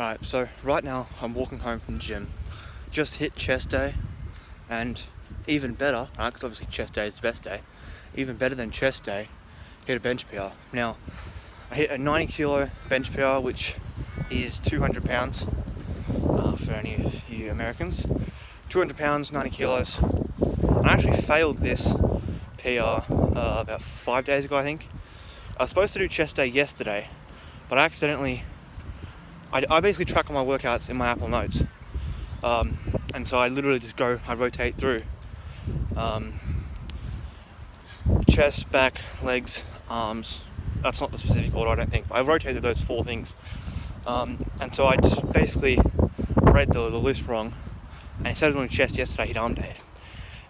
Alright, so right now I'm walking home from the gym. Just hit chest day, and even better, because obviously chest day is the best day, even better than chest day, hit a bench PR. Now, I hit a 90 kilo bench PR, which is 200 pounds for any of you Americans. 200 pounds, 90 kilos. I actually failed this PR about 5 days ago, I think. I was supposed to do chest day yesterday, but I accidentally I basically track all my workouts in my Apple Notes, and so I literally just I rotate through chest, back, legs, arms. That's not the specific order, I don't think, but I rotated those 4 things, and so I just basically read the list wrong, and instead of doing chest yesterday, I hit arm day.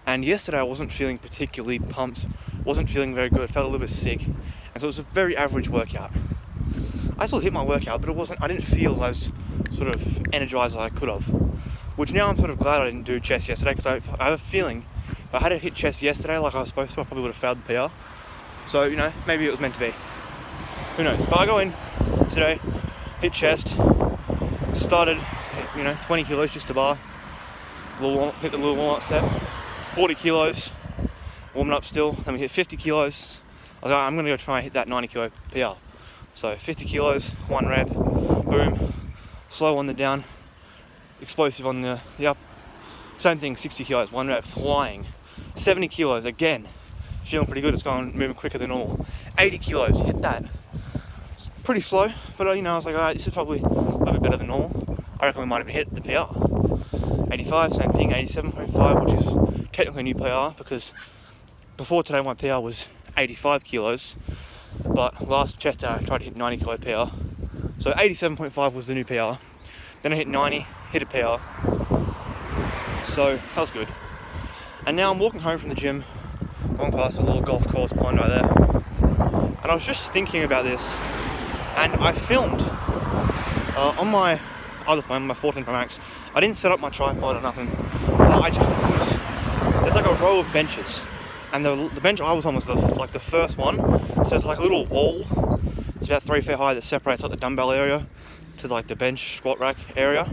And yesterday I wasn't feeling particularly pumped, wasn't feeling very good, felt a little bit sick, and so it was a very average workout. I still hit my workout, but I didn't feel as sort of energized as I could have. Which now I'm sort of glad I didn't do chest yesterday, because I have a feeling if I had hit chest yesterday like I was supposed to, I probably would have failed the PR. So, maybe it was meant to be. Who knows? But I go in today, hit chest, started, 20 kilos, just a bar, hit the little warm-up set, 40 kilos, warming up still, then we hit 50 kilos. I was like, I'm going to go try and hit that 90 kilo PR. So 50 kilos, 1 rep, boom, slow on the down, explosive on the up. Same thing, 60 kilos, 1 rep, flying. 70 kilos, again, feeling pretty good, it's moving quicker than normal. 80 kilos, hit that. It's pretty slow, but I was like, alright, this is probably a little bit better than normal. I reckon we might even hit the PR. 85, same thing, 87.5, which is technically a new PR, because before today my PR was 85 kilos. But last chest day I tried to hit 90 kilo PR. So 87.5 was the new PR. Then I hit 90, hit a PR. So that was good. And now I'm walking home from the gym, going past a little golf course pond right there. And I was just thinking about this, and I filmed on my other phone, my 14 Pro Max. I didn't set up my tripod or nothing, but there's like a row of benches. And the bench I was on was the first one. So there's like a little wall. It's about 3 feet high that separates like the dumbbell area to like the bench squat rack area.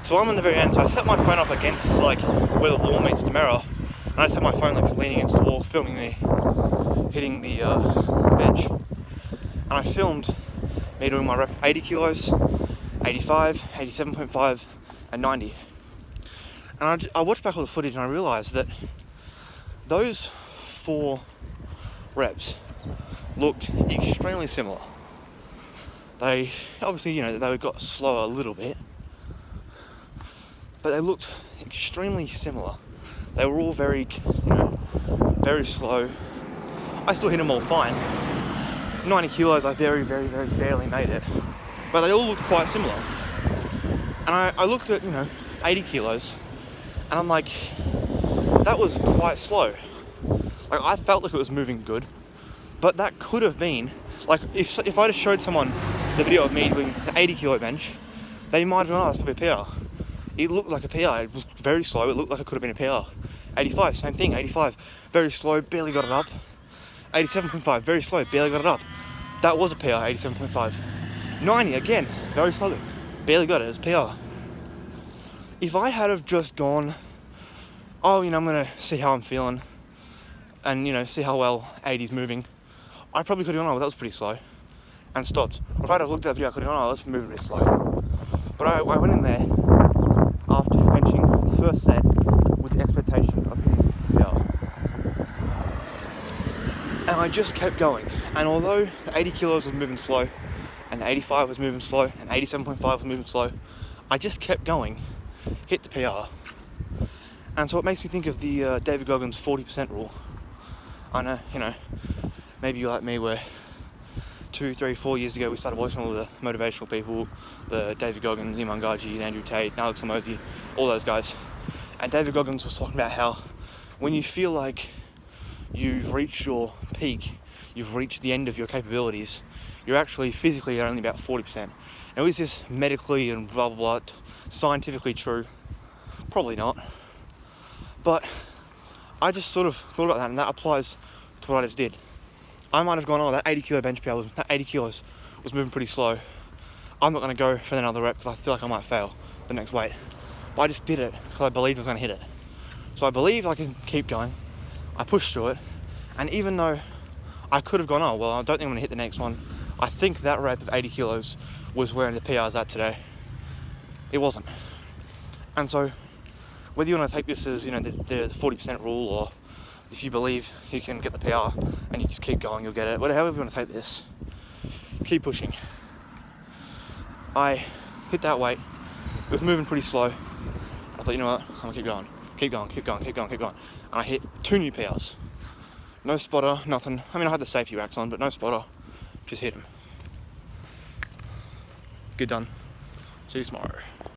So I'm on the very end. So I set my phone up against like where the wall meets the mirror, and I just had my phone like leaning against the wall, filming me hitting the bench. And I filmed me doing my rep of 80 kilos, 85, 87.5, and 90. And I watched back all the footage and I realised that those 4 reps looked extremely similar. They obviously, they got slower a little bit, but they looked extremely similar. They were all very, very slow. I still hit them all fine. 90 kilos, I very, very, very barely made it, but they all looked quite similar. And I looked at, 80 kilos, and I'm like, that was quite slow. Like, I felt like it was moving good, but that could have been, like, if I just showed someone the video of me doing the 80 kilo bench, they might have gone, oh, that's probably a PR. It looked like a PR, it was very slow, it looked like it could have been a PR. 85, same thing, 85, very slow, barely got it up. 87.5, very slow, barely got it up. That was a PR, 87.5. 90, again, very slow, barely got it, it was PR. If I had have just gone, oh, I'm going to see how I'm feeling, and, see how well 80's moving, I probably could have gone, oh, that was pretty slow, and stopped. Or if I'd have looked at that video, I could have gone, oh, that's moving a bit slow. But I went in there after benching the first set with the expectation of hitting PR. And I just kept going. And although the 80 kilos was moving slow, and the 85 was moving slow, and 87.5 was moving slow, I just kept going, hit the PR. And so it makes me think of the David Goggins 40% rule. I know, maybe you're like me where 2, 3, 4 years ago we started watching all the motivational people, the David Goggins, Iman Gaji, Andrew Tate, Alex Hormozi, all those guys. And David Goggins was talking about how when you feel like you've reached your peak, you've reached the end of your capabilities, you're actually physically only about 40%. Now, is this medically and blah, blah, blah, scientifically true? Probably not. But I just sort of thought about that, and that applies to what I just did. I might have gone, oh, that 80 kilo bench PR, that 80 kilos was moving pretty slow. I'm not going to go for another rep because I feel like I might fail the next weight. But I just did it because I believed I was going to hit it. So I believed I can keep going. I pushed through it. And even though I could have gone, oh, well, I don't think I'm going to hit the next one, I think that rep of 80 kilos was where the PR's at today. It wasn't. And so, whether you want to take this as, the 40% rule, or if you believe you can get the PR and you just keep going, you'll get it. Whatever you want to take this, keep pushing. I hit that weight. It was moving pretty slow. I thought, you know what, I'm going to keep going. Keep going, keep going, keep going, keep going. And I hit 2 new PRs. No spotter, nothing. I mean, I had the safety racks on, but no spotter. Just hit them. Good done. See you tomorrow.